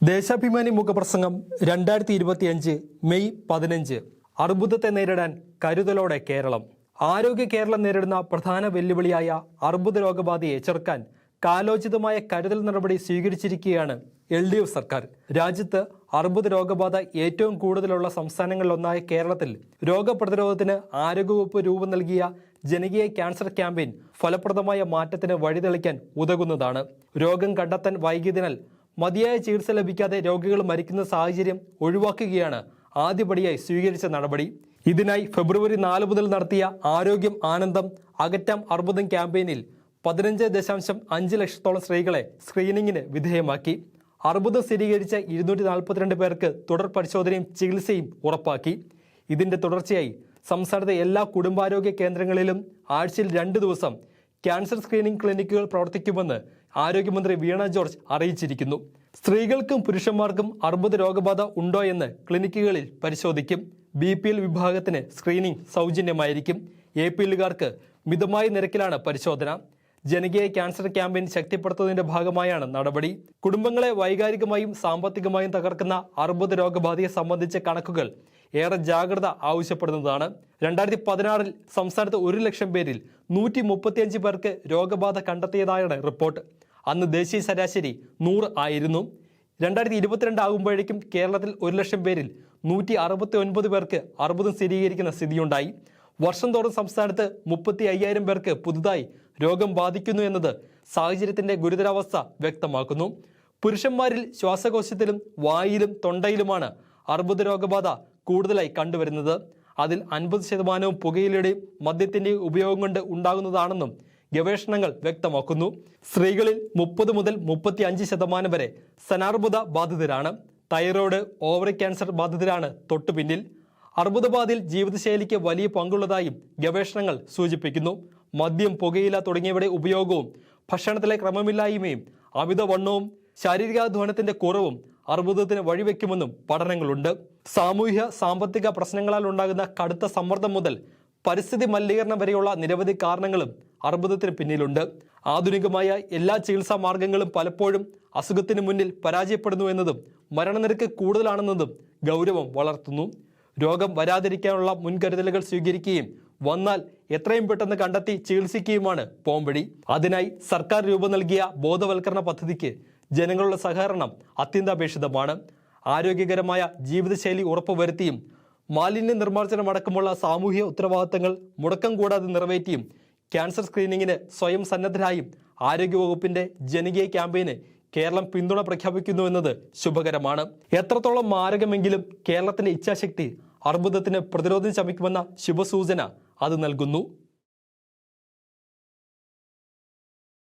ദേശാഭിമാനി മുഖപ്രസംഗം 2025 മെയ് 15. അർബുദത്തെ നേരിടാൻ കരുതലോടെ കേരളം. ആരോഗ്യ കേരളം നേരിടുന്ന പ്രധാന വെല്ലുവിളിയായ അർബുദ രോഗബാധയെ ചെറുക്കാൻ കാലോചിതമായ കരുതൽ നടപടി സ്വീകരിച്ചിരിക്കുകയാണ് LDF സർക്കാർ. രാജ്യത്ത് അർബുദ രോഗബാധ ഏറ്റവും കൂടുതലുള്ള സംസ്ഥാനങ്ങളിലൊന്നായ കേരളത്തിൽ രോഗപ്രതിരോധത്തിന് ആരോഗ്യവകുപ്പ് രൂപം നൽകിയ ജനകീയ ക്യാൻസർ ക്യാമ്പയിൻ ഫലപ്രദമായ മാറ്റത്തിന് വഴിതെളിക്കാൻ ഉതകുന്നതാണ്. രോഗം കണ്ടെത്താൻ വൈകിയതിനാൽ മതിയായ ചികിത്സ ലഭിക്കാതെ രോഗികൾ മരിക്കുന്ന സാഹചര്യം ഒഴിവാക്കുകയാണ് ആദ്യപടിയായി സ്വീകരിച്ച നടപടി. ഇതിനായി ഫെബ്രുവരി 4 മുതൽ നടത്തിയ ആരോഗ്യം ആനന്ദം അകറ്റാം അർബുദം ക്യാമ്പയിനിൽ 15.5 ലക്ഷത്തോളം സ്ത്രീകളെ സ്ക്രീനിങ്ങിന് വിധേയമാക്കി. അർബുദം സ്ഥിരീകരിച്ച 242 പേർക്ക് തുടർ പരിശോധനയും ചികിത്സയും ഉറപ്പാക്കി. ഇതിന്റെ തുടർച്ചയായി സംസ്ഥാനത്തെ എല്ലാ കുടുംബാരോഗ്യ കേന്ദ്രങ്ങളിലും ആഴ്ചയിൽ 2 ദിവസം ക്യാൻസർ സ്ക്രീനിംഗ് ക്ലിനിക്കുകൾ പ്രവർത്തിക്കുമെന്ന് ആരോഗ്യമന്ത്രി വീണ ജോർജ് അറിയിച്ചിരിക്കുന്നു. സ്ത്രീകൾക്കും പുരുഷന്മാർക്കും അർബുദ രോഗബാധ ഉണ്ടോ എന്ന് ക്ലിനിക്കുകളിൽ പരിശോധിക്കും. BPL വിഭാഗത്തിന് സ്ക്രീനിംഗ് സൗജന്യമായിരിക്കും. APLകാർക്ക് മിതമായ നിരക്കിലാണ് പരിശോധന. ജനകീയ ക്യാൻസർ ക്യാമ്പയിൻ ശക്തിപ്പെടുത്തുന്നതിന്റെ ഭാഗമായാണ് നടപടി. കുടുംബങ്ങളെ വൈകാരികമായും സാമ്പത്തികമായും തകർക്കുന്ന അർബുദ രോഗബാധയെ സംബന്ധിച്ച കണക്കുകൾ ഏറെ ജാഗ്രത ആവശ്യപ്പെടുന്നതാണ്. 2016 സംസ്ഥാനത്ത് 1 ലക്ഷം പേരിൽ 135 പേർക്ക് രോഗബാധ കണ്ടെത്തിയതായാണ് റിപ്പോർട്ട്. അന്ന് ദേശീയ ശരാശരി 100 ആയിരുന്നു. 2022 ആകുമ്പോഴേക്കും കേരളത്തിൽ 1 ലക്ഷം പേരിൽ 169 പേർക്ക് അർബുദം സ്ഥിരീകരിക്കുന്ന സ്ഥിതിയുണ്ടായി. വർഷം തോറും സംസ്ഥാനത്ത് 35,000 പേർക്ക് പുതുതായി രോഗം ബാധിക്കുന്നു എന്നത് സാഹചര്യത്തിന്റെ ഗുരുതരാവസ്ഥ വ്യക്തമാക്കുന്നു. പുരുഷന്മാരിൽ ശ്വാസകോശത്തിലും വായിലും തൊണ്ടയിലുമാണ് അർബുദ രോഗബാധ കൂടുതലായി കണ്ടുവരുന്നത്. അതിൽ 50% പുകയിലയുടെയും മദ്യത്തിന്റെയും ഉപയോഗം കൊണ്ട് ഉണ്ടാകുന്നതാണെന്നും ഗവേഷണങ്ങൾ വ്യക്തമാക്കുന്നു. സ്ത്രീകളിൽ 30 മുതൽ 35% വരെ സ്തനാർബുദ ബാധിതരാണ്. തൈറോയ്ഡ്, ഓവറി ക്യാൻസർ ബാധിതരാണ് തൊട്ടുപിന്നിൽ. അർബുദബാധയിൽ ജീവിതശൈലിക്ക് വലിയ പങ്കുള്ളതായും ഗവേഷണങ്ങൾ സൂചിപ്പിക്കുന്നു. മദ്യം, പുകയില തുടങ്ങിയവയുടെ ഉപയോഗവും ഭക്ഷണത്തിലെ ക്രമമില്ലായ്മയും അമിതവണ്ണവും ശാരീരികാധ്വാനത്തിന്റെ കുറവും അർബുദത്തിന് വഴിവെക്കുമെന്നും പഠനങ്ങളുണ്ട്. സാമൂഹ്യ സാമ്പത്തിക പ്രശ്നങ്ങളാൽ ഉണ്ടാകുന്ന കടുത്ത സമ്മർദ്ദം മുതൽ പരിസ്ഥിതി മലിനീകരണം വരെയുള്ള നിരവധി കാരണങ്ങളും അർബുദത്തിന് പിന്നിലുണ്ട്. ആധുനികമായ എല്ലാ ചികിത്സാ മാർഗങ്ങളും പലപ്പോഴും അസുഖത്തിന് മുന്നിൽ പരാജയപ്പെടുന്നു എന്നതും മരണനിരക്ക് കൂടുതലാണെന്നതും ഗൗരവം വളർത്തുന്നു. രോഗം വരാതിരിക്കാനുള്ള മുൻകരുതലുകൾ സ്വീകരിക്കുകയും വന്നാൽ എത്രയും പെട്ടെന്ന് കണ്ടെത്തി ചികിത്സിക്കുകയുമാണ് പോംവഴി. അതിനായി സർക്കാർ രൂപം നൽകിയ ബോധവൽക്കരണ പദ്ധതിക്ക് ജനങ്ങളുടെ സഹകരണം അത്യന്താപേക്ഷിതമാണ്. ആരോഗ്യകരമായ ജീവിതശൈലി ഉറപ്പുവരുത്തിയും മാലിന്യ നിർമ്മാർജ്ജനം അടക്കമുള്ള സാമൂഹിക ഉത്തരവാദിത്തങ്ങൾ മുടക്കം കൂടാതെ നിറവേറ്റിയും ക്യാൻസർ സ്ക്രീനിങ്ങിന് സ്വയം സന്നദ്ധരായും ആരോഗ്യവകുപ്പിന്റെ ജനകീയ ക്യാമ്പയിന് കേരളം പിന്തുണ പ്രഖ്യാപിക്കുന്നു എന്നത് ശുഭകരമാണ്. എത്രത്തോളം മാരകമെങ്കിലും കേരളത്തിന്റെ ഇച്ഛാശക്തി അർബുദത്തിന് പ്രതിരോധം ശമിക്കുമെന്ന ശുഭസൂചന അത് നൽകുന്നു.